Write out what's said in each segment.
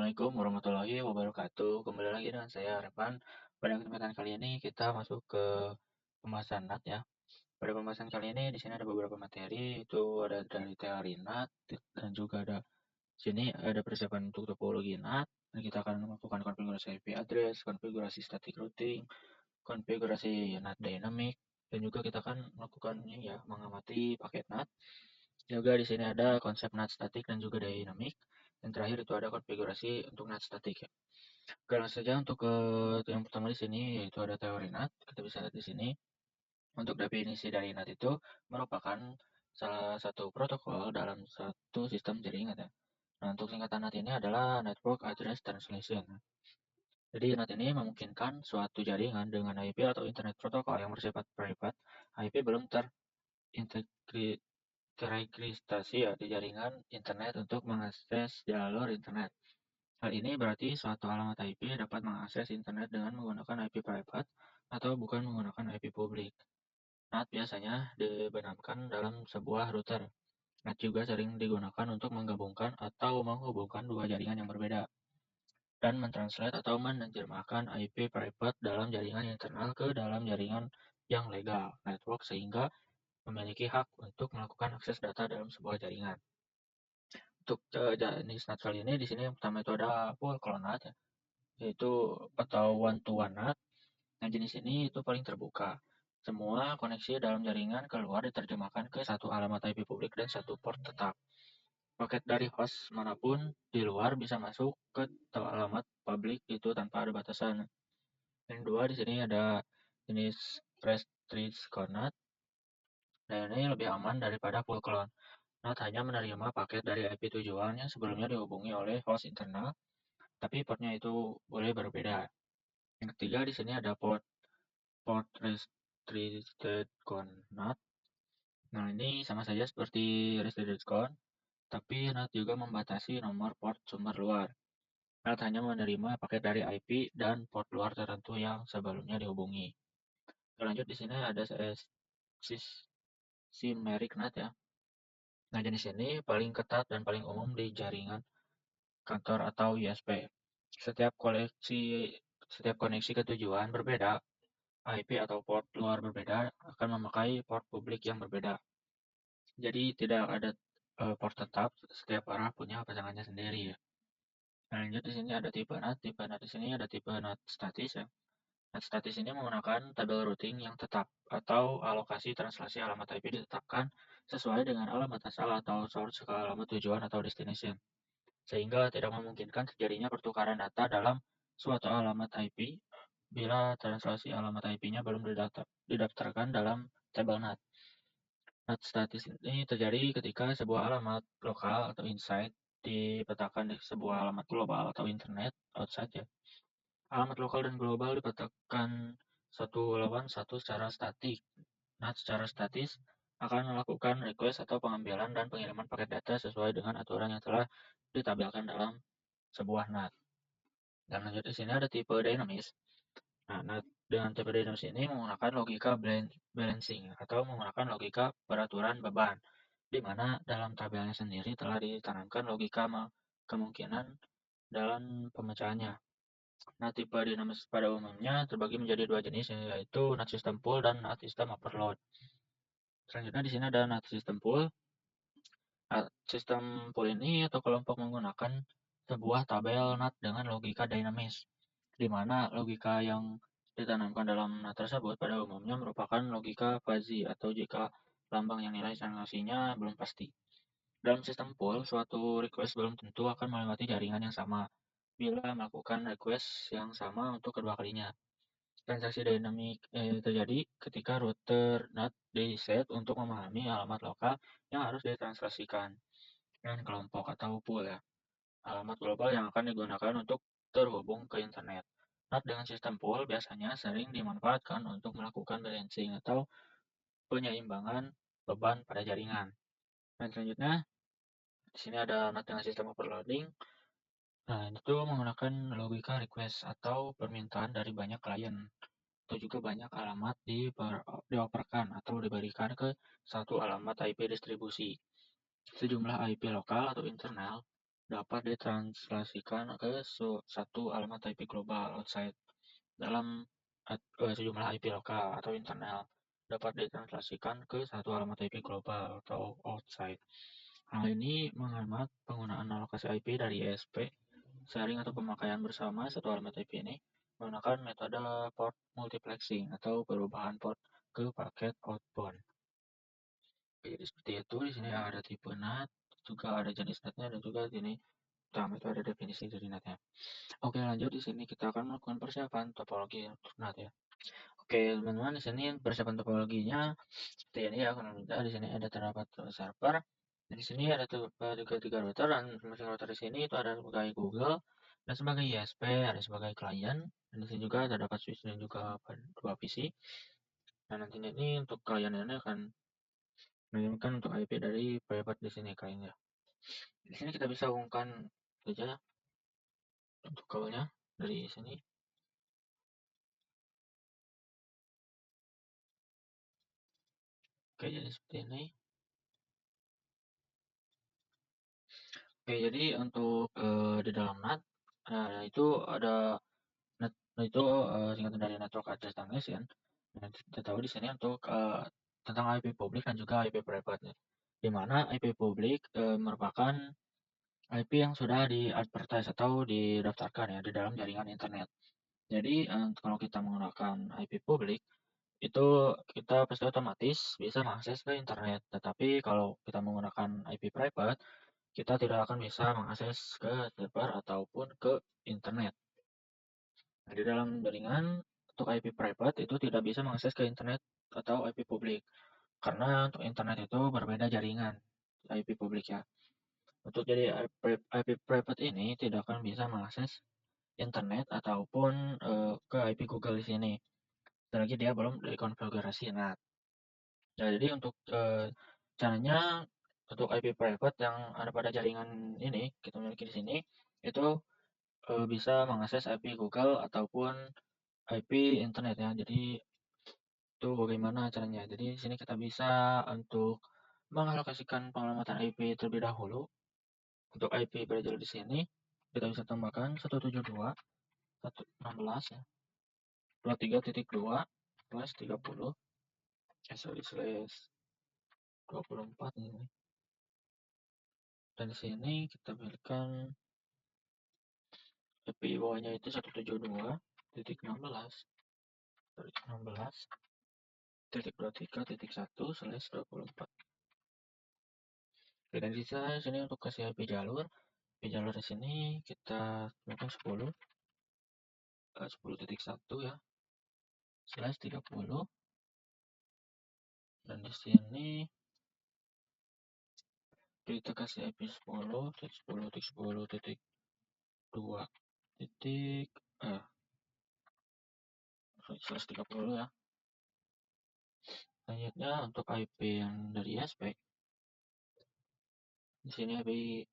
Assalamualaikum warahmatullahi wabarakatuh. Kembali lagi dengan saya Revan. Pada kesempatan kali ini kita masuk ke pembahasan NAT ya. Pada pembahasan kali ini di sini ada beberapa materi, itu ada dari teori NAT dan juga ada sini ada persiapan untuk topologi NAT. Dan kita akan melakukan konfigurasi IP address, konfigurasi static routing, konfigurasi NAT dynamic, dan juga kita akan melakukan ini ya, mengamati paket NAT. Juga di sini ada konsep NAT static dan juga dynamic. Dan terakhir itu ada konfigurasi untuk NAT static ya. Oke, langsung saja untuk yang pertama di sini yaitu ada teori NAT. Kita bisa lihat di sini. Untuk definisi dari NAT itu merupakan salah satu protokol dalam satu sistem jaringan ya. Nah, untuk singkatan NAT ini adalah Network Address Translation. Jadi NAT ini memungkinkan suatu jaringan dengan IP atau Internet Protocol yang bersifat private. IP belum terintegrasi ya di jaringan internet untuk mengakses jalur internet. Hal ini berarti suatu alamat IP dapat mengakses internet dengan menggunakan IP private atau bukan menggunakan IP publik. NAT biasanya dibenamkan dalam sebuah router. NAT juga sering digunakan untuk menggabungkan atau menghubungkan dua jaringan yang berbeda dan mentranslate atau menerjemahkan IP private dalam jaringan internal ke dalam jaringan yang legal network sehingga memiliki hak untuk melakukan akses data dalam sebuah jaringan. Untuk jenis NAT kali ini di sini yang pertama itu ada full clone NAT ya, yaitu atau one to one NAT. Nah, jenis ini itu paling terbuka. Semua koneksi dalam jaringan keluar diterjemahkan ke satu alamat IP publik dan satu port tetap. Paket dari host manapun di luar bisa masuk ke alamat publik itu tanpa ada batasan. Yang kedua di sini ada jenis Prestige NAT. Nah, ini lebih aman daripada full clone. NAT hanya menerima paket dari IP tujuan yang sebelumnya dihubungi oleh host internal, tapi portnya itu boleh berbeda. Yang ketiga di sini ada port restricted NAT. Nah, ini sama saja seperti restricted con, tapi NAT juga membatasi nomor port sumber luar. NAT hanya menerima paket dari IP dan port luar tertentu yang sebelumnya dihubungi. Lanjut di sini ada Symmetric NAT ya. Nah, jenis ini paling ketat dan paling umum di jaringan kantor atau ISP. Setiap koneksi ke tujuan berbeda, IP atau port luar berbeda akan memakai port publik yang berbeda. Jadi tidak ada port tetap, setiap arah punya pasangannya sendiri ya. Nah, lanjut di sini ada tipe NAT. Tipe NAT di sini ada tipe NAT statis ya. NAT statis ini menggunakan tabel routing yang tetap atau alokasi translasi alamat IP ditetapkan sesuai dengan alamat asal atau source ke alamat tujuan atau destination, sehingga tidak memungkinkan terjadinya pertukaran data dalam suatu alamat IP bila translasi alamat IP-nya belum didaftarkan dalam tabel NAT. NAT statis ini terjadi ketika sebuah alamat lokal atau inside dipetakan di sebuah alamat global atau internet outside ya. Alamat lokal dan global dipetakan satu lawan satu secara statik. NAT secara statis akan melakukan request atau pengambilan dan pengiriman paket data sesuai dengan aturan yang telah ditabelkan dalam sebuah NAT. Dan lanjut di sini ada tipe dinamis. Nah, dengan tipe dinamis ini menggunakan logika balancing atau menggunakan logika peraturan beban, di mana dalam tabelnya sendiri telah ditanamkan logika kemungkinan dalam pemecahannya. Nah, tipe dinamis pada umumnya terbagi menjadi dua jenis, yaitu NAT system pool dan NAT system overload. Selanjutnya di sini ada NAT system pool. Sistem pool ini atau kelompok menggunakan sebuah tabel NAT dengan logika dinamis, di mana logika yang ditanamkan dalam NAT tersebut pada umumnya merupakan logika fuzzy atau jika lambang yang nilai transaksinya belum pasti. Dalam sistem pool, suatu request belum tentu akan melewati jaringan yang sama bila melakukan request yang sama untuk kedua kalinya. Transaksi dinamik terjadi ketika router NAT di-set untuk memahami alamat lokal yang harus ditransaksikan dengan kelompok atau pool ya. Alamat global yang akan digunakan untuk terhubung ke internet. NAT dengan sistem pool biasanya sering dimanfaatkan untuk melakukan balancing atau penyeimbangan beban pada jaringan. Dan selanjutnya, di sini ada NAT dengan sistem overloading. Nah, itu menggunakan logika request atau permintaan dari banyak klien atau juga banyak alamat dioperkan atau diberikan ke satu alamat IP distribusi. Sejumlah IP lokal atau internal dapat ditranslasikan ke satu alamat IP global outside dalam sejumlah IP lokal atau internal dapat ditranslasikan ke satu alamat IP global atau outside. Hal ini menghemat penggunaan alokasi IP dari ISP, sharing atau pemakaian bersama satu alamat IP ini menggunakan metode port multiplexing atau perubahan port ke paket outbound. Jadi seperti itu, di sini ada tipe NAT, juga ada jenis NAT-nya dan juga ini utama itu ada definisi dari NAT-nya. Oke, lanjut di sini kita akan melakukan persiapan topologi untuk NAT ya. Oke, teman-teman, di sini persiapan topologinya seperti ini ya. Kalau kita di sini ada terdapat server. Dan di sini ada tiga router dan masing router di sini itu ada sebagai Google dan sebagai ISP, ada sebagai klien. Dan di sini juga terdapat switch dan juga dua PC. Dan nantinya ini untuk klien ini akan mengirimkan untuk IP dari private di sini kliennya. Di sini kita bisa hubungkan saja untuk kabelnya dari sini. Oke, jadi seperti ini. Oke, jadi untuk di dalam NAT, itu ada NAT itu singkatan dari Network Address Transmission. Nah, kita tahu di sini untuk tentang IP publik dan juga IP private, ya. Di mana IP publik merupakan IP yang sudah di-advertise atau didaftarkan ya di dalam jaringan internet. Jadi kalau kita menggunakan IP publik itu kita pasti otomatis bisa mengakses ke internet. Tetapi kalau kita menggunakan IP private, kita tidak akan bisa mengakses ke server ataupun ke internet. Nah, di dalam jaringan untuk IP private itu tidak bisa mengakses ke internet atau IP publik. Karena untuk internet itu berbeda jaringan IP publik ya. Untuk jadi IP private ini tidak akan bisa mengakses internet ataupun ke IP Google di sini. Selagi dia belum dikonfigurasi. Nah, jadi untuk caranya untuk IP private yang ada pada jaringan ini kita miliki di sini itu bisa mengakses IP Google ataupun IP internet ya. Jadi itu bagaimana caranya? Jadi di sini kita bisa untuk mengalokasikan pengamatan IP terlebih dahulu. Untuk IP pada di sini kita bisa tambahkan 172 116 ya. 23.2 plus 30 slash 24 ini. Dan di sini kita berikan IP bawahnya itu 172.16.16.23.1/24. Dan di sini untuk kasih IP jalur di sini kita temukan 10.1 ya slash 30 dan di sini kita kasih IP 10.10.10.2 titik slash 30 ya. Selanjutnya untuk IP yang dari ISP di sini IP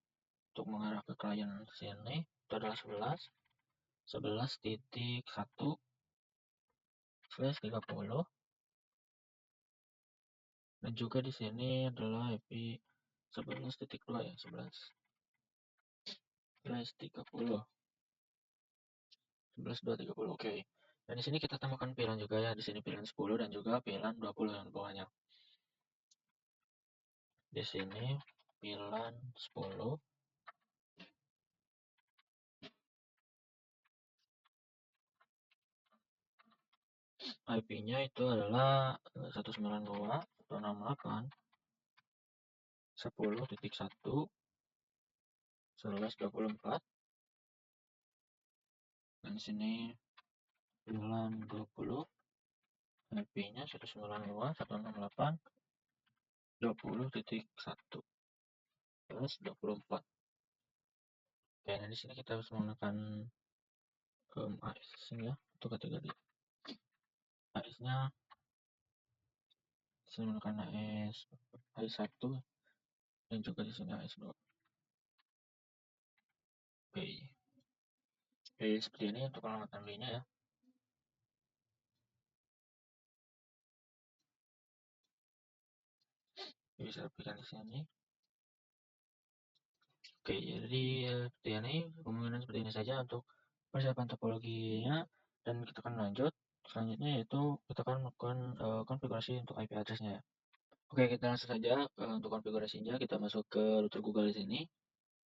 untuk mengarah ke klien sini itu adalah 11.1 slash 30 dan juga di sini adalah IP 11.2 ya 11 slash 30 11.230 oke. Dan di sini kita tambahkan pilihan juga ya, di sini pilihan 10 dan juga pilihan 20 yang bawahnya. Di sini pilihan 10 IP-nya itu adalah 192.168 10.1 11.24 dan di sini pilihan 20 IP-nya 192.168 20.1 11.24. Oke, nah di sini kita harus menggunakan AS ya untuk kategori AS-nya sini menggunakan AS1 dan juga di sini AS2. Oke. Oke, seperti ini untuk pengamatan B-nya ya. Bisa berikan di sini. Oke, jadi seperti ini, kemungkinan seperti ini saja untuk persiapan topologinya, dan kita akan lanjut. Selanjutnya yaitu kita akan melakukan konfigurasi untuk IP address-nya ya. Oke, kita langsung saja untuk konfigurasinya. Kita masuk ke router Google di sini.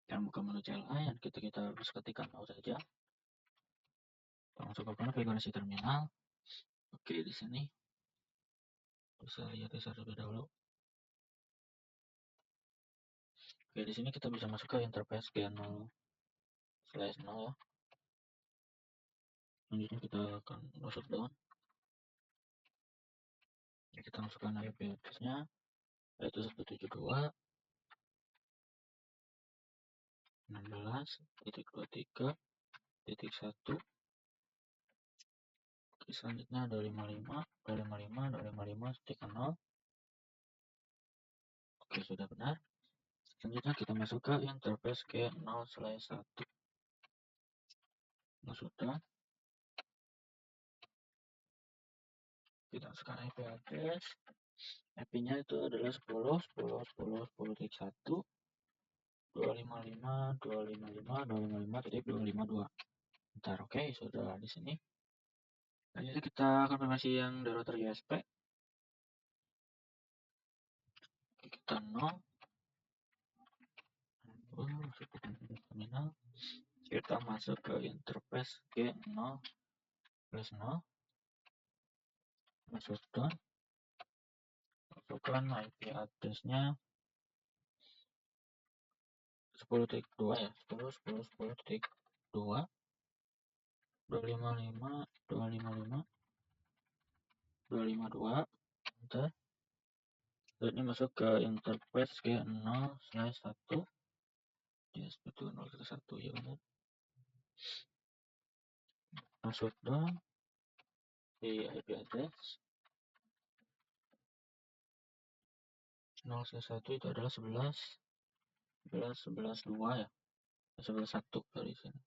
Kita buka menu CLI dan kita harus ketikkan mau saja. Kita masuk ke konfigurasi terminal. Oke, di sini bisa lihat ya terlebih dahulu. Oke, di sini kita bisa masuk ke interface G0/0 ya. Selanjutnya kita akan masuk down. Ya, kita masukkan IP address-nya yaitu 172.16.23.1. Oke, selanjutnya 255.255.255.0. Oke, sudah benar. Selanjutnya kita masuk ke interface G0/1. Nah, sudah. Kita masukkan IP address. IP-nya itu adalah 10.10.10.10.1, 255.255.255.252. Bentar, oke, sudah di sini. Selanjutnya kita konfirmasi yang di router ISP. Kita 0. Masuk ke terminal. Kita masuk ke interface G0/0. Masuk down. Masukkan IP address-nya 10.2 ya, 10.10.10.2, 255.255.252. Bentar. Ini masuk ke interface G0/1. Yes, betul 011 ya benar. Masuk dong di IP address 011 itu adalah 11.11.2 ya. 11.1 dari sini.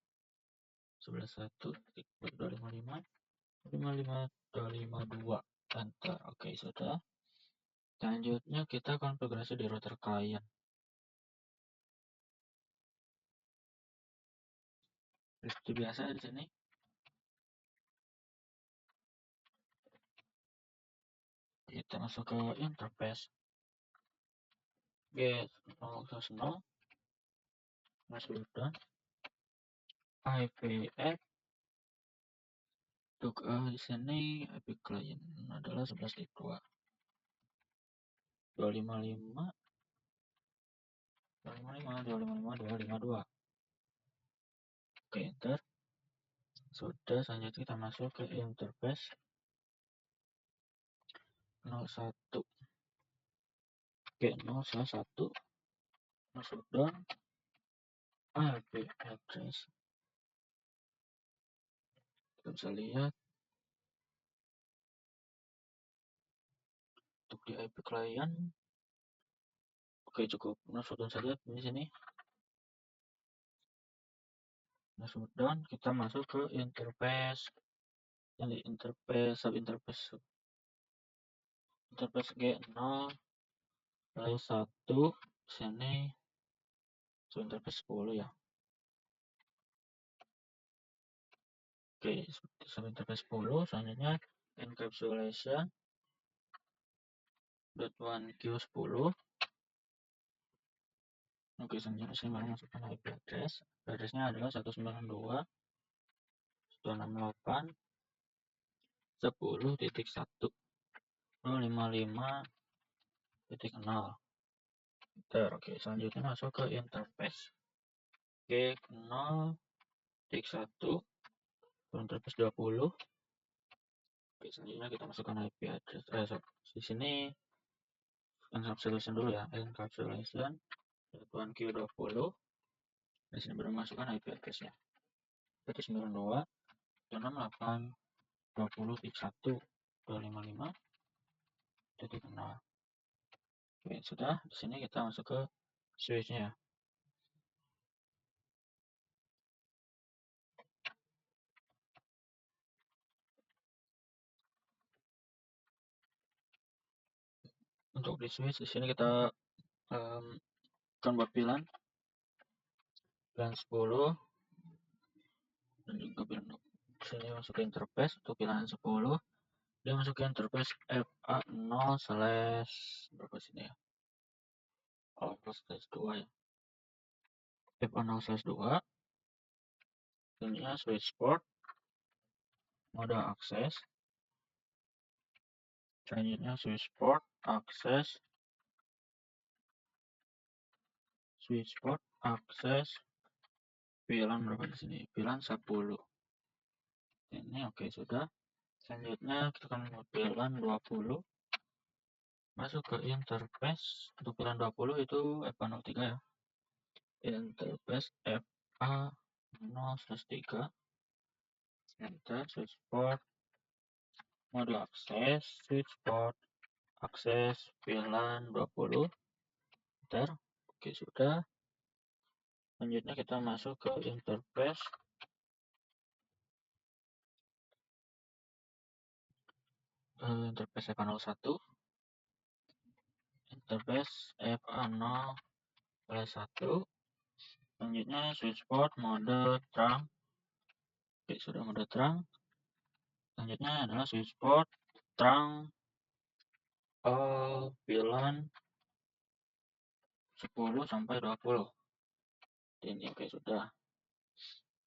11.1.255.252. Enter. Oke, sudah. Selanjutnya kita konfigurasi di router client. Seperti biasa di sini. Kita masuk ke interface G0/0. Masuk dan IPF untuk di sini IP client adalah 11.2. 255.255.252. Oke, enter. Sudah, selanjutnya kita masuk ke interface 01 G0/1. Masuk down IP address. Kita bisa lihat untuk di IP client. Oke, cukup masuk down saja di sini. Masuk down, kita masuk ke interface yang di interface interface G0/1 sini interface 10 ya. Oke, seperti interface 10. Selanjutnya encapsulation .1Q10. Oke, selanjutnya saya mau masukkan IP address. Addressnya adalah 192.168.10.1.055.0. Oke, selanjutnya masuk ke interface G0/1 interface 20. Oke, selanjutnya kita masukkan IP address. Di sini encapsulation dulu ya, encapsulation .1Q20. Di sini baru masukkan IP address-nya. 192.168.20.1.255.0. Oke, sudah. Di sini kita masuk ke switch-nya. Untuk di switch di sini kita akan buat VLAN. pilihan 10 dan juga pilihan sini masuk ke interface untuk pilihan 10, dia masuk ke interface FA0 slash berapa sini ya, slash 2 ya, FA0 slash 2, ininya switch port, mode akses, selanjutnya switch port, akses, switch port, akses, pilihan berapa di sini, pilihan 10. Ini oke, sudah. Selanjutnya kita akan pilihan 20, masuk ke interface. Untuk pilihan 20 itu FA03 ya, interface FA0/3, enter, switch port, mode akses, switch port, akses, pilihan 20, enter. Oke, sudah. Selanjutnya kita masuk ke interface FA01, interface FA0/1, selanjutnya switch port mode terang. Oke, sudah mode terang. Selanjutnya adalah switch port terang pilihan 10 sampai 20. Ini oke, sudah.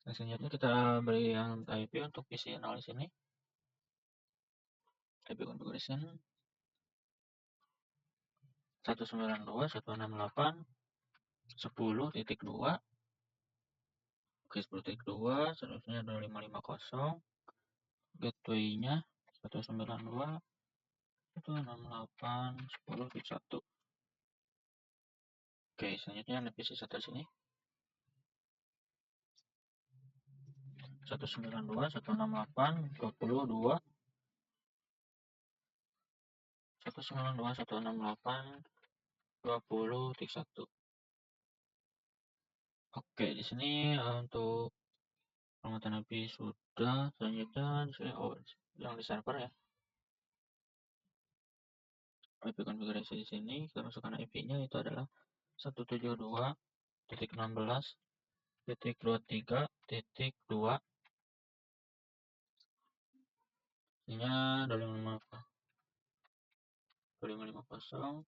Nah, selanjutnya kita beri yang IP untuk PC0 di sini. IP configuration 192.168.10.2. Oke, 10.2, seterusnya ada 550. Gateway-nya 192.168.10.1. Oke, selanjutnya ada PC1 sini. 192.168.20.2. 192.168.20.1. Oke, di sini untuk pengamatan IP sudah. Selanjutnya di sini yang di server ya. IP konfigurasi di sini kita masukkan IP-nya itu adalah 172.16.23.2. Ininya 2550.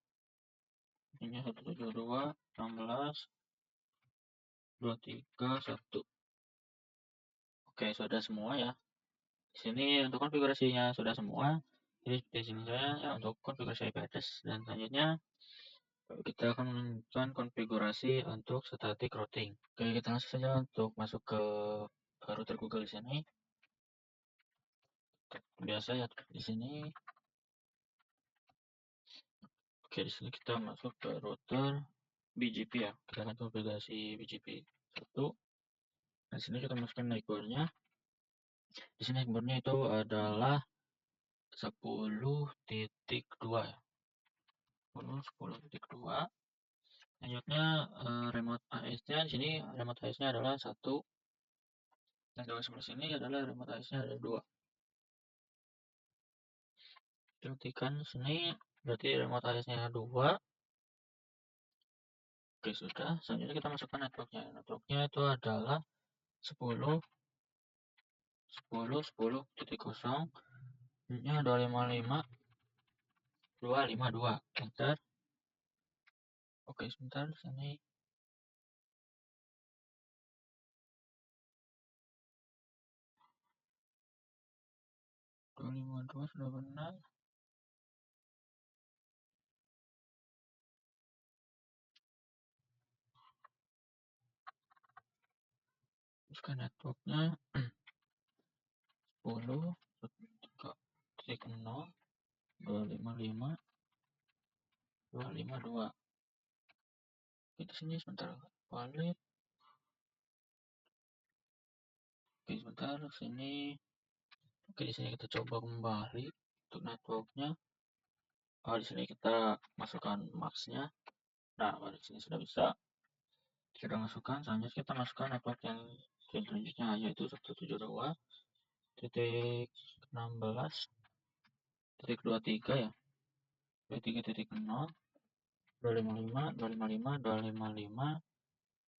Ininya 172.16.23.1. Oke, sudah semua ya. Di sini untuk konfigurasinya sudah semua. Jadi di sini saya ya untuk konfigurasi IP address, dan selanjutnya kita akan menunjukkan konfigurasi untuk static routing. Oke, kita langsung saja untuk masuk ke router Google di sini. Biasa ya di sini. Oke, di sini kita masuk ke router BGP ya. Kita akan konfigurasi BGP 1. Di sini kita masukkan networknya. Di sini networknya itu adalah 10.2 ya. 10.2. Selanjutnya remote AS-nya di sini, remote AS-nya adalah 1. Dan di sebelah sini adalah remote AS-nya ada 2. Ketikkan sini berarti remote AS-nya 2. Oke, sudah. Selanjutnya kita masukkan networknya. Networknya itu adalah 10.10.10.0. Ini 255.252. Enter. Oke, sebentar sini. dua sudah benar. Teruskan networknya 10.0.255.252. Di sini sebentar valid. Oke, sebentar sini. Oke, di sini kita coba kembali untuk networknya. Di sini kita masukkan max-nya. Nah, di sini sudah bisa. Kita masukkan. Selanjutnya kita masukkan network yang selanjutnya, yaitu 172.16.23 ya. 23.0, 255, 255, 255,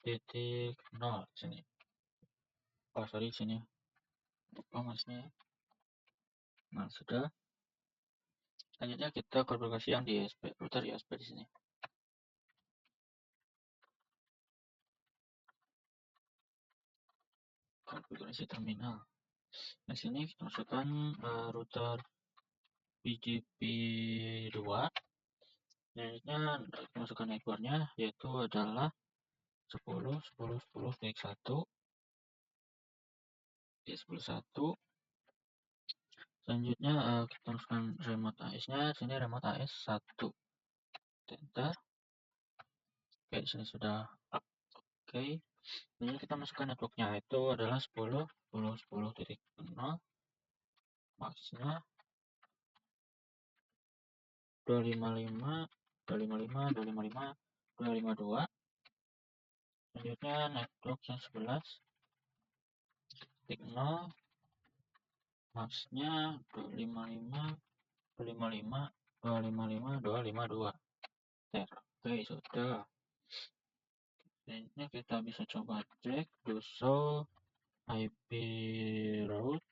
titik nol sini. Oh sorry sini. Oh masnya. Nah sudah. Selanjutnya kita konfigurasi yang di ISP, router ISP di sini. Konfigurasi terminal. Di sini kita masukkan router BGP 2. Selanjutnya kita masukkan networknya yaitu adalah 10.10.10.1 10.1. Selanjutnya kita masukkan remote AS-nya. Sini remote AS 1. Enter. Oke, di sini sudah up. Oke. Ini kita masukkan networknya itu adalah 10.10.10.0. Maksnya 255, 255, 255, 252. Selanjutnya network yang 11.0. Maksnya 255, 255, 255, 252. Oke, sudah. Selanjutnya kita bisa coba cek do show IP route.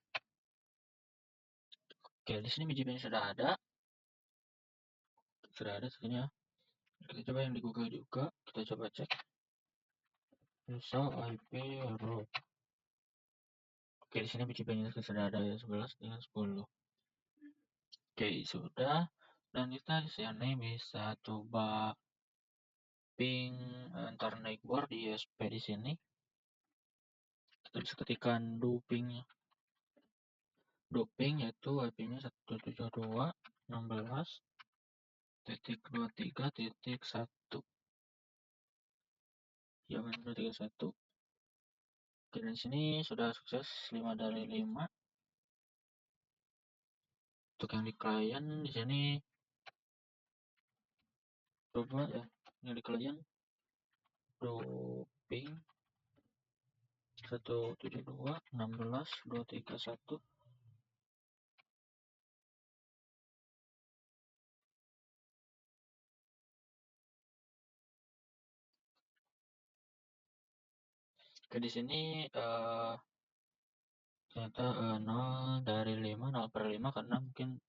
Oke, di sini BGP sudah ada sini ya. Kita coba yang di Google juga, kita coba cek do show IP route. Oke, di sini BGP-nya sudah ada ya 11 dengan 10. Oke, sudah. Dan kita di sini bisa coba ping antar network di ISP di sini. Kita bisa ketikkan doping yaitu IP-nya 172.16.23.1. Jangan 231. Oke, di sini sudah sukses 5 dari 5. Untuk yang di klien di sini coba ya, yang di klien doping 172.16.231. Oke, di sini ternyata 0 dari 5, 0 per 5 karena mungkin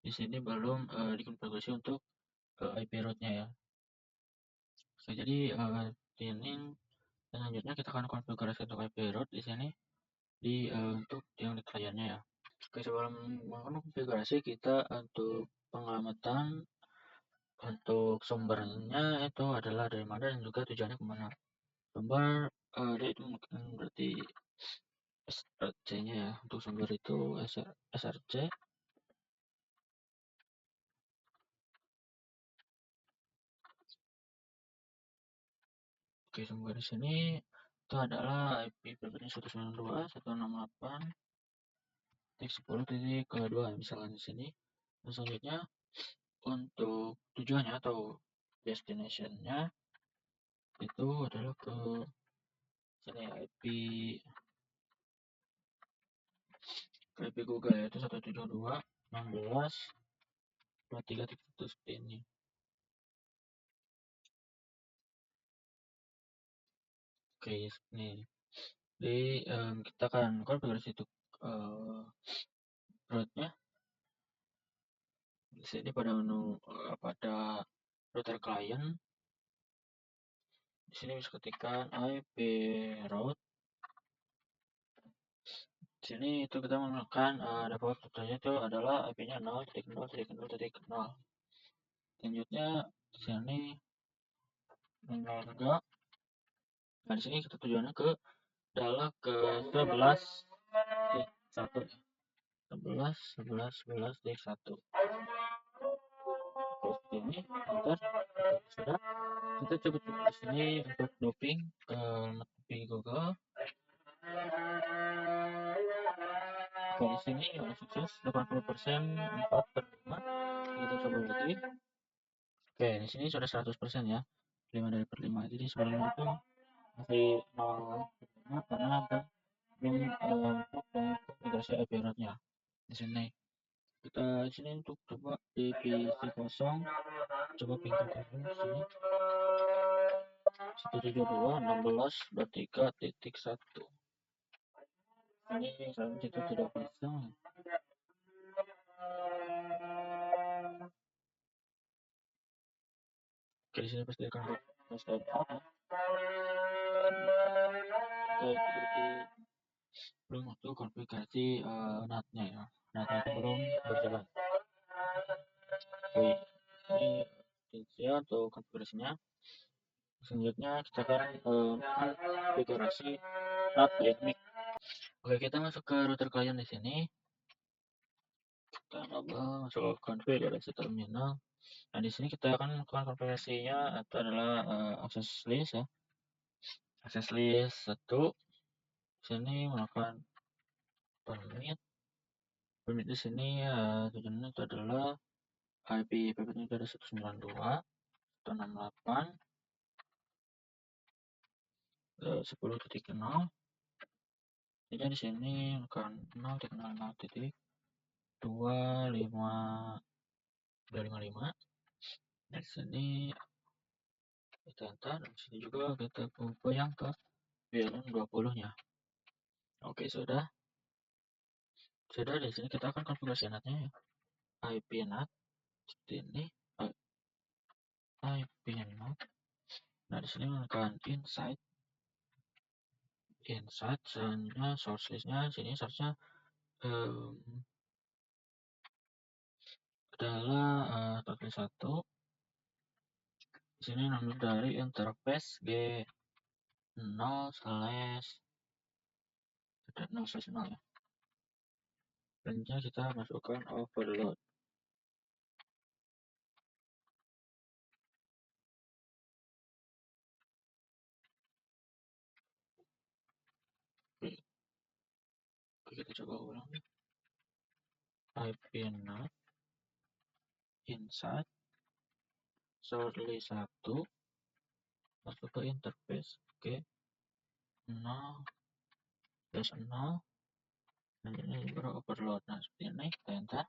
di sini belum dikonfigurasi untuk IP route-nya ya. Oke, jadi ini selanjutnya kita akan konfigurasi untuk IP route di sini untuk yang di kliennya ya. Oke, sebelum mengkonfigurasi kita untuk pengamatan untuk sumbernya itu adalah dari mana dan juga tujuannya kemana. Sumber itu mungkin berarti SRC-nya ya. Untuk sumber itu SRC. Oke, sumber di sini itu adalah IP berikutnya 192.168.10.2 misalkan di sini. Dan selanjutnya untuk tujuannya atau destination-nya itu adalah ke sini IP Google yaitu 172.16.23.1 seperti ini. Oke, ini. Jadi kita akan konfigurasi untuk route-nya. Di sini pada menu pada router client. Di sini bisa ketikkan IP route. Di sini itu kita menggunakan default routernya itu adalah IP-nya 0.0.0.0. Selanjutnya di sini menjaga. Nah, di sini kita tujuannya adalah ke 11 1 11 Terus ini enter sudah. Kita coba di sini untuk doping ke Google. Di sini sukses 80% 4 per 5. Kita coba lagi. Oke, di sini sudah 100% ya. 5 dari per 5. Jadi sebelum itu masih 0 karena ada untuk konfigurasi IP route-nya. Di sini kita di sini untuk coba di PC kosong, coba pintu ke sini. 172.16.23.1. Ini saya itu tidak bisa. Oke, di sini pasti akan stop. Belum waktu konfigurasi NAT-nya ya. NAT-nya itu belum berjalan. Oke, ini fungsinya atau konfigurasinya. Selanjutnya kita akan konfigurasi NAT dynamic. Oke, kita masuk ke router klien di sini. Kita masuk ke konfigurasi terminal. Nah, di sini kita akan melakukan konfigurasinya itu adalah access list ya. Access list 1. Sini melakukan permit. Permit di sini tujuannya itu adalah IP permitnya itu ada 192.168.10.0. Jadi di sini melakukan 0.0.25.255. Di sini kita enter, di sini juga kita kumpul yang ke VLAN 20-nya. Oke, sudah di sini kita akan konfigurasi NAT-nya ya. IP NAT seperti ini. IP NAT. Nah, di sini menggunakan inside. Selanjutnya source list-nya sini source-nya adalah total 1. Di sini nama dari interface G0/0/0 ya. Selanjutnya kita masukkan overload. Oke, kita coba ulang. IP NAT inside source list 1 masuk ke interface G0/0. Selanjutnya baru overload. Nah, seperti ini kita enter.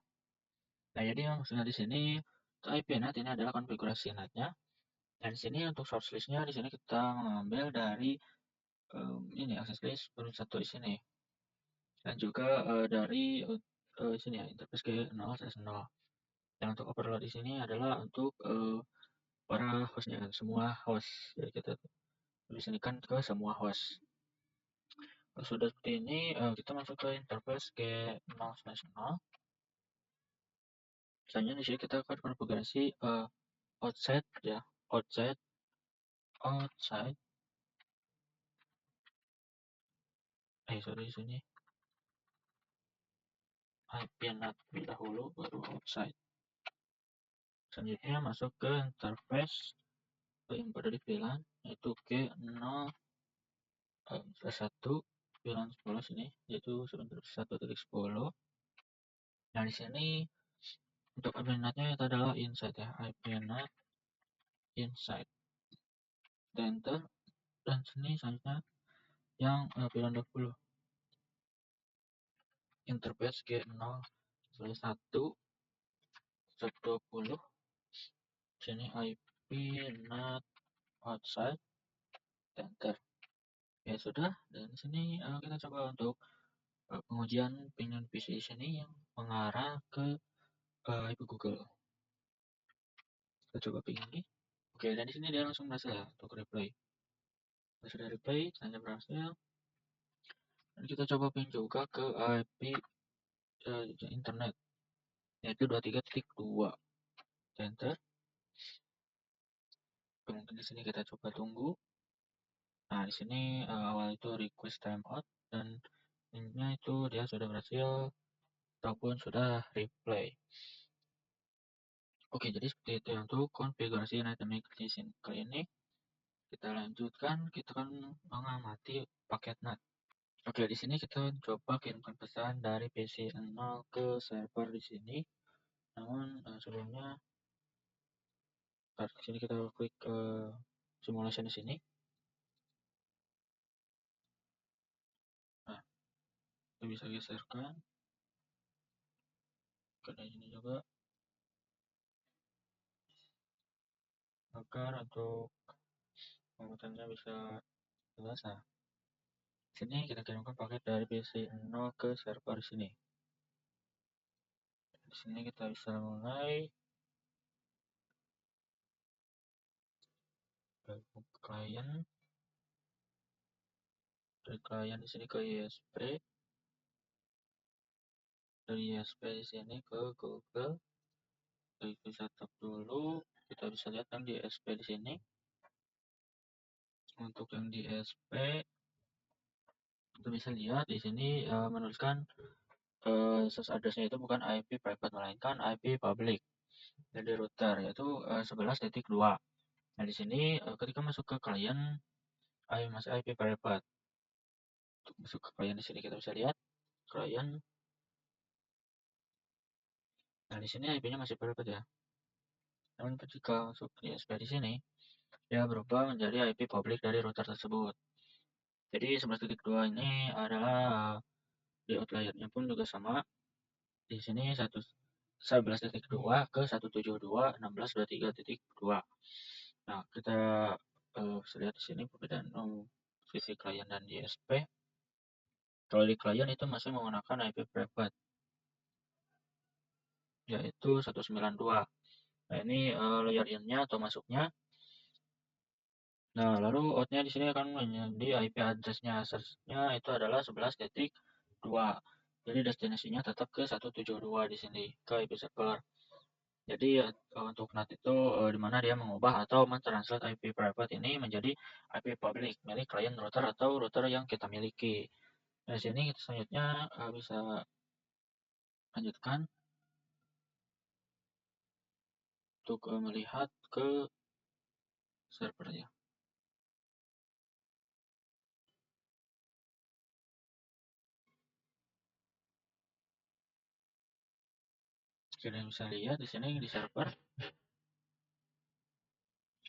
Nah, jadi maksudnya di sini IP NAT ini adalah konfigurasi NAT-nya. Dan di sini untuk source list-nya di sini kita mengambil dari ini access list baru 1 di sini. Dan juga dari sini ya interface G0/0. Dan untuk overload di sini adalah untuk para hostnya, semua host. Jadi kita tuliskan ke semua host. Kalau sudah seperti ini, kita masuk ke interface G0/0. Selanjutnya di sini kita akan konfigurasi outside ya, outside. Sorry, di sini IP NAT dahulu baru outside. Selanjutnya masuk ke interface yang pada di VLAN yaitu G0/1 VLAN 10 sini yaitu 1.1.10. Nah, di sini untuk IP NAT-nya itu adalah inside ya, IP NAT inside. Enter. Dan sini selanjutnya yang VLAN 20 interface G0/1/20. Sini IP NAT outside. Enter. Ya sudah, dan di sini kita coba untuk pengujian pingin PC di sini yang mengarah ke IP Google. Kita coba ping ini. Oke, dan di sini dia langsung berhasil ya untuk replay. Sudah replay, tanda berhasil. Dan kita coba ping juga ke IP internet yaitu 23.2. Enter. Kemudian di sini kita coba tunggu. Nah, di sini awal itu request timeout dan intinya itu dia sudah berhasil ataupun sudah replay. Oke, jadi seperti itu untuk konfigurasi dynamic sini. Kali ini kita lanjutkan, kita akan mengamati paket NAT. Oke, di sini kita coba kirimkan pesan dari PC 0 ke server di sini. Namun sebelumnya di sini kita klik ke simulation di sini. Nah, kita bisa geserkan ke sini juga agar untuk pengurutannya bisa jelas. Nah, sini kita kirimkan paket dari PC 0 ke server sini. Di sini kita bisa mulai klien, dari klien di sini ke ISP, dari ISP di sini ke Google. Kita setup dulu, kita bisa lihat kan di ISP di sini. Untuk yang di ISP kita bisa lihat di sini menuliskan source address-nya itu bukan IP private melainkan IP public dari router, yaitu 11.2. Nah, di sini ketika masuk ke klien masih IP private. Untuk masuk ke klien di sini kita bisa lihat klien. Nah, di sini IP-nya masih private ya. Namun ketika masuk ke ISP di sini, dia berubah menjadi IP public dari router tersebut. Jadi 11.2 ini adalah di outlier-nya pun juga sama. Di sini 11.2 ke 172.16.23.2. Nah, kita bisa lihat di sini perbedaan sisi klien dan ISP. Kalau di klien itu masih menggunakan IP private, yaitu 192. Nah, ini layer in-nya atau masuknya. Nah, lalu out-nya di sini akan menjadi IP address-nya. Source-nya itu adalah 11.2. Jadi destinasinya tetap ke 172 di sini, ke IP server. Jadi untuk NAT itu di mana dia mengubah atau mentranslate IP private ini menjadi IP public milik klien router atau router yang kita miliki. Nah, di sini kita selanjutnya bisa lanjutkan untuk melihat ke servernya. Kita bisa lihat di sini di server.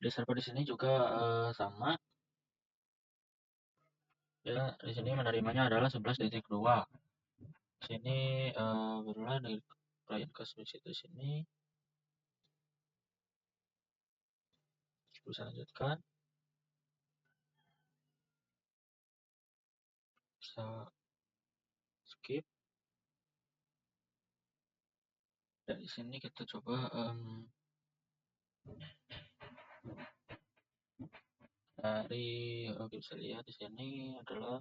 Di server di sini juga sama. Ya, di sini menerimanya adalah 11.2. Di sini berulang dari klien ke switch itu sini. Bisa lanjutkan. Bisa skip. Dan di sini kita coba dari bisa lihat di sini adalah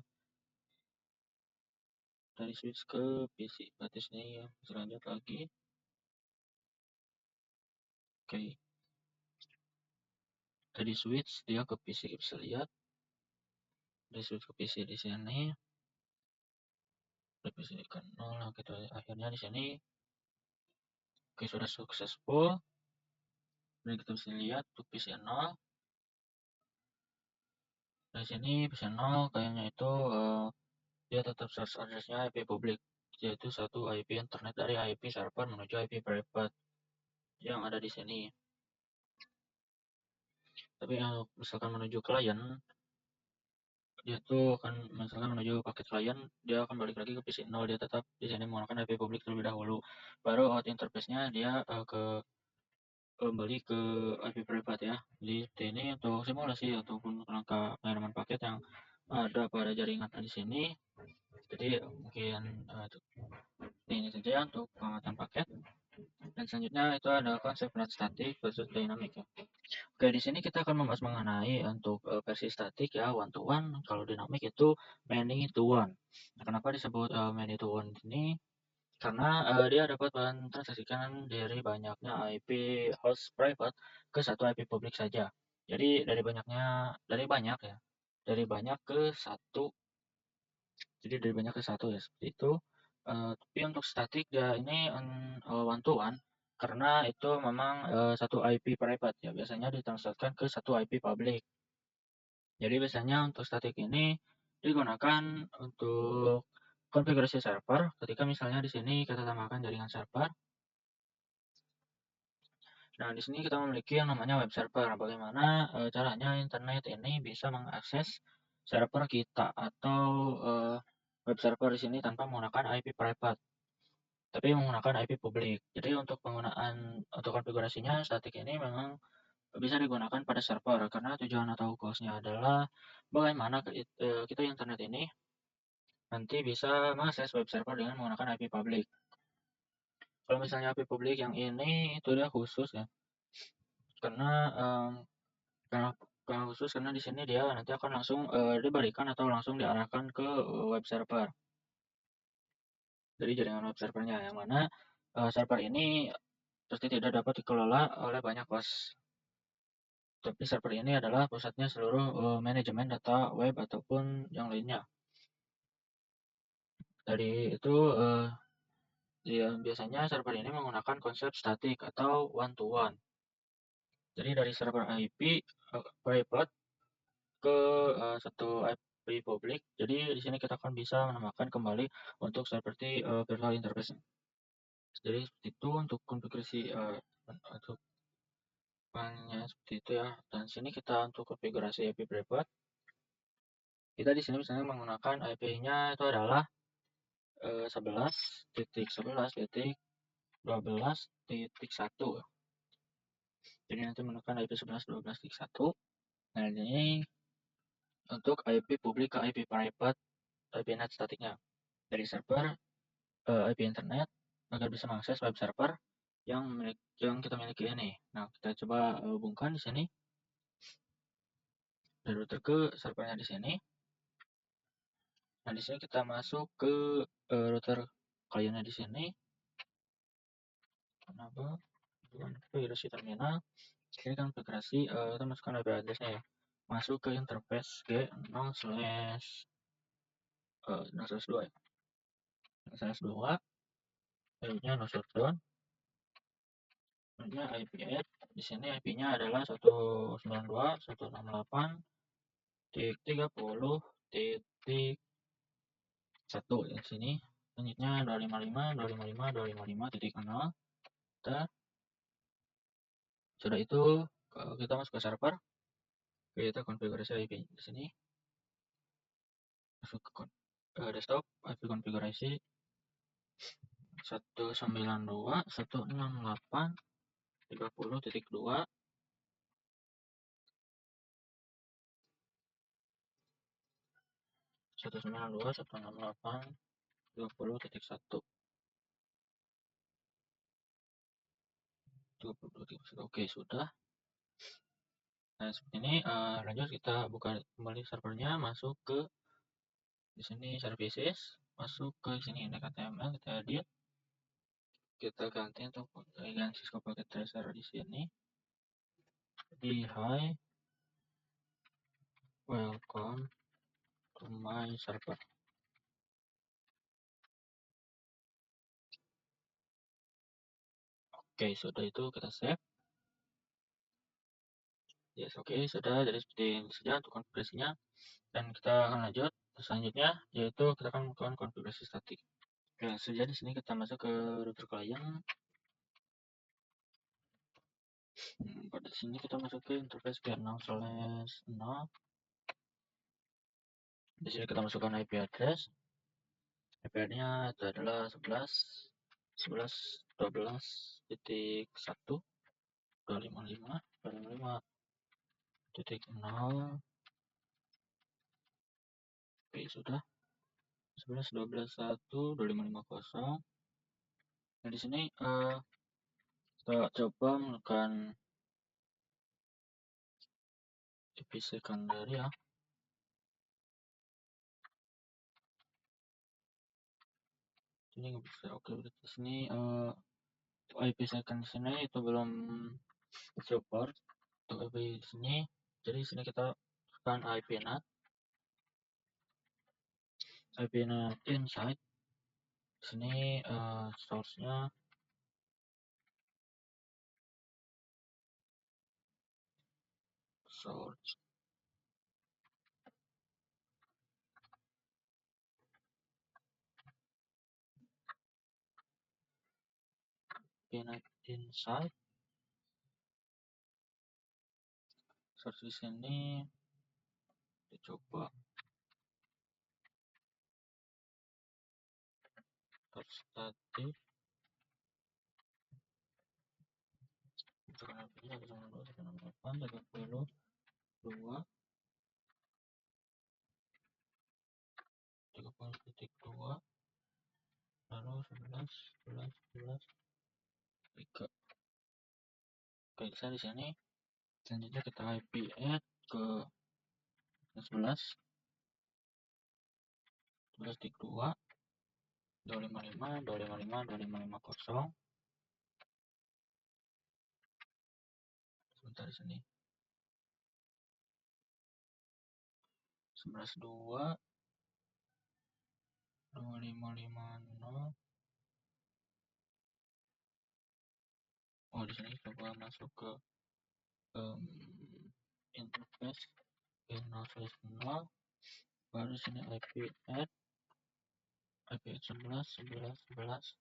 dari switch ke PC. Berarti sini ya, bisa lanjut lagi. Oke. Dari switch dia ke PC, bisa lihat. Dari switch ke PC di sini. Dari PC ke 0. Nah, kita akhirnya di sini oke, sudah successful. Dan kita bisa lihat untuk PC 0. Dari sini PC 0 kayaknya itu dia tetap source address-nya IP public, yaitu satu IP internet dari IP server menuju IP private yang ada di sini. Tapi kalau misalkan menuju klien, dia tuh akan misalkan menuju paket klien, dia akan balik lagi ke PC 0, dia tetap di sini menggunakan IP public terlebih dahulu. Baru out interface-nya dia kembali ke IP private ya. Jadi ini untuk simulasi ataupun rangka pengiriman paket yang ada pada jaringan di sini. Jadi mungkin ini saja untuk pengamatan paket. Dan selanjutnya itu ada konsep NAT static versus dynamic ya. Oke, di sini kita akan membahas mengenai untuk versi statik ya, one to one. Kalau dynamic itu many to one. Nah, kenapa disebut many to one ini? Karena dia dapat mentransaksikan dari banyaknya IP host private ke satu IP publik saja. Jadi dari banyak ya, dari banyak ke satu. Jadi dari banyak ke satu ya seperti itu. Tapi untuk statik ya ini one to one karena itu memang satu IP private ya, biasanya ditransaksikan ke satu IP public. Jadi biasanya untuk statik ini digunakan untuk konfigurasi server. Ketika misalnya di sini kita tambahkan jaringan server. Nah, di sini kita memiliki yang namanya web server. Bagaimana caranya internet ini bisa mengakses server kita atau web server di sini tanpa menggunakan IP private, tapi menggunakan IP publik. Jadi untuk penggunaan atau konfigurasinya statik ini memang bisa digunakan pada server, karena tujuan atau goals-nya adalah bagaimana kita internet ini nanti bisa mengakses web server dengan menggunakan IP public. Kalau misalnya IP public yang ini itu dia khusus ya, karena karena khusus karena di sini dia nanti akan langsung diberikan atau langsung diarahkan ke web server. Jadi jaringan web servernya yang mana server ini pasti tidak dapat dikelola oleh banyak host. Tapi server ini adalah pusatnya seluruh manajemen data web ataupun yang lainnya. Dari itu biasanya server ini menggunakan konsep statik atau one to one. Jadi dari server IP private ke satu IP publik. Jadi di sini kita akan bisa menambahkan kembali untuk seperti virtual interface. Jadi seperti itu untuk konfigurasi untuk seperti itu ya. Dan sini kita untuk konfigurasi IP private. Kita di sini misalnya menggunakan IP-nya itu adalah 11.11.12.1. Jadi nanti menggunakan IP 11.12.1. Nah ini untuk IP publik ke IP private, IP net statiknya dari server IP internet agar bisa mengakses web server yang kita miliki ini. Nah, kita coba hubungkan di sini dari router ke servernya di sini. Nah, di sini kita masuk ke router kliennya di sini. Kenapa? Konfigurasi terminal. Di sini kan konfigurasi kita masukkan IP addressnya ya. Masuk ke interface G0/0/2 ya. 0/2 IP-nya no shutdown. Ini IP add. Di sini IP-nya adalah 192.168.30.1 di sini. Selanjutnya 255.255.255.0. Sudah itu kita masuk ke server. Kita konfigurasi IP di sini. Masuk ke desktop, IP konfigurasi 192.168.30.2. 192.168.30.1. Oke, sudah. Nah, seperti ini lanjut kita buka kembali servernya, masuk ke di sini services, masuk ke sini index HTML, kita edit, kita ganti untuk ganti Cisco Packet Tracer di sini di hi welcome to my server. Oke, sudah itu kita save. Yes, oke, sudah. Jadi seperti ini saja untuk konfigurasinya. Dan kita akan lanjut selanjutnya, yaitu kita akan melakukan konfigurasi statik. Oke, langsung saja di sini kita masuk ke router client. Pada sini kita masuk ke interface G0/0. Di sini kita masukkan IP address. IP nya itu adalah 11.12.12.1 255.255.0. Oke, sudah. 11.12.1 2550. Nah, di sini kita coba menggunakan IP secondary ya. Ini nggak bisa. Oke, di sini IP second sini itu belum support untuk IP di sini. Jadi di sini kita tekan IP NAT inside. Di sini source-nya source NAT inside. Source di sini dicoba static 30.2 lalu 11 11 11 3. Oke, bisa di sini. Selanjutnya kita IP add ke 11 tik 2 255 255 2550. Sebentar di sini. 11 2 2550. Oh, di sini coba masuk ke interface ke 0/0, baru di sini IP add 11 11 11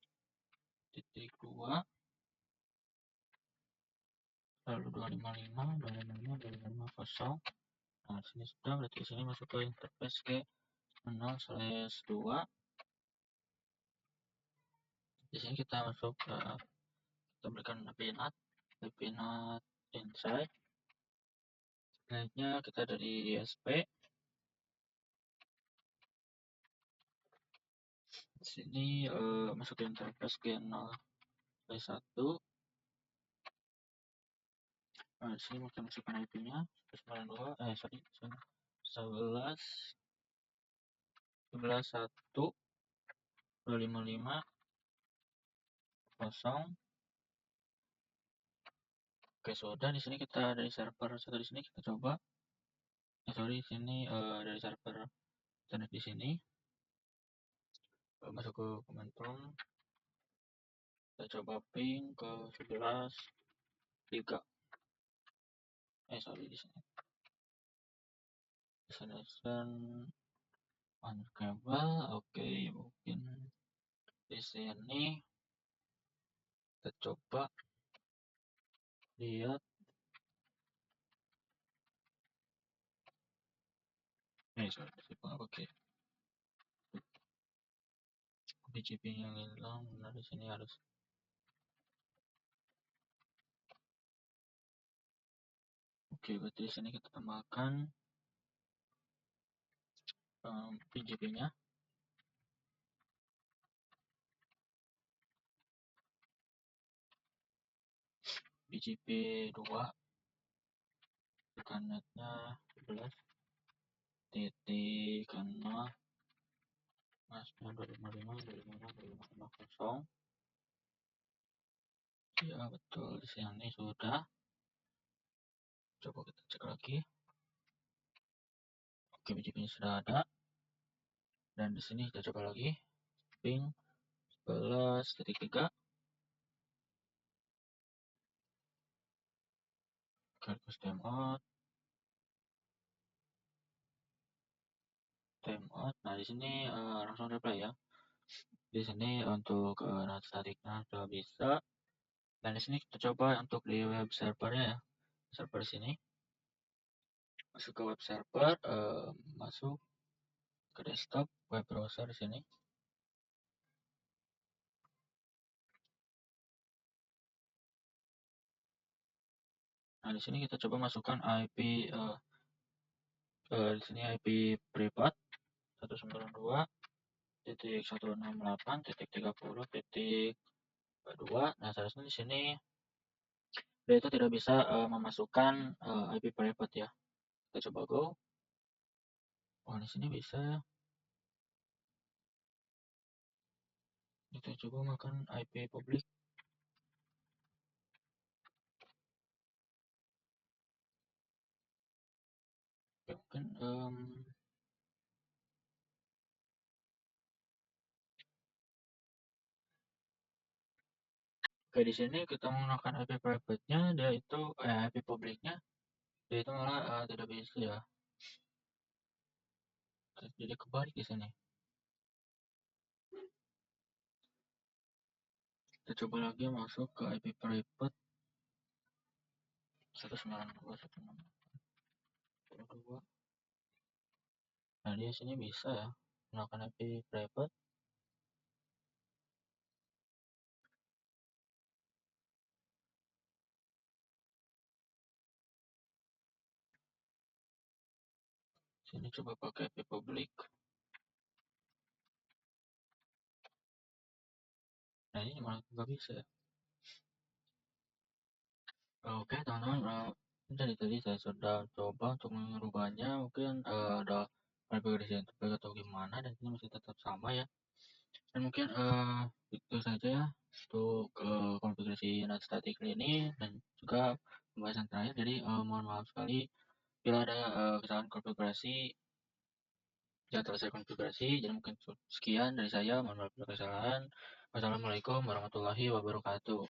titik 2 lalu 255 255 250. Nah, di sini sudah, berarti di sini masuk ke interface ke 0/2. Di sini kita masuk ke, kita berikan IP NAT inside. Selanjutnya kita dari ISP. Di sini masuk ke interface ke 0/1. Nah, di sini kita masukkan IP-nya 192 11 11 1 255 0. Oke, sudah. Di sini kita dari server satu di sini kita coba. Sorry, di sini dari server internet di sini masuk ke command prompt. Kita coba ping ke 11 3. Sorry, di sini. Destination uncable. Oke, mungkin di sini kita coba lihat. Sorry, oke. BGP yang hilang. Nah, di sini harus berarti di sini kita tambahkan BGP-nya. BGP 2 tekanannya 11 titik 0 masnya 255 ya, betul. Di sini sudah. Coba kita cek lagi. Oke, BGP-nya sudah ada. Dan di sini kita coba lagi ping 11.3. Request timeout. Nah, di sini langsung reply ya. Di sini untuk NAT statiknya sudah bisa. Dan di sini kita coba untuk di web servernya ya. Server sini. Masuk ke web server, masuk ke desktop web browser di sini. Nah, di sini kita coba masukkan IP di sini IP privat 192.168.30.2. Nah, seharusnya di sini dia itu tidak bisa memasukkan IP private ya. Kita coba go. Oh, di sini bisa ya. Kita coba makan IP publik. Mungkin Oke, di sini kita menggunakan IP private-nya, dia itu IP publiknya, dia itu malah tidak bisa ya. Jadi kebalik di sini. Kita coba lagi masuk ke IP private 192.168.2. Nah, di sini bisa ya menggunakan IP private. Sini coba pakai IP publik. Nah, ini malah nggak bisa ya. Oke, teman-teman, dari tadi saya sudah coba untuk merubahnya. Mungkin ada konfigurasi yang terbaik atau gimana, dan ini masih tetap sama ya. Dan mungkin itu saja ya untuk konfigurasi NAT static ini, dan juga pembahasan terakhir. Jadi mohon maaf sekali bila ada kesalahan konfigurasi. Ya, telah saya konfigurasi. Jadi mungkin sekian dari saya. Mohon maaf bila kesalahan. Wassalamualaikum warahmatullahi wabarakatuh.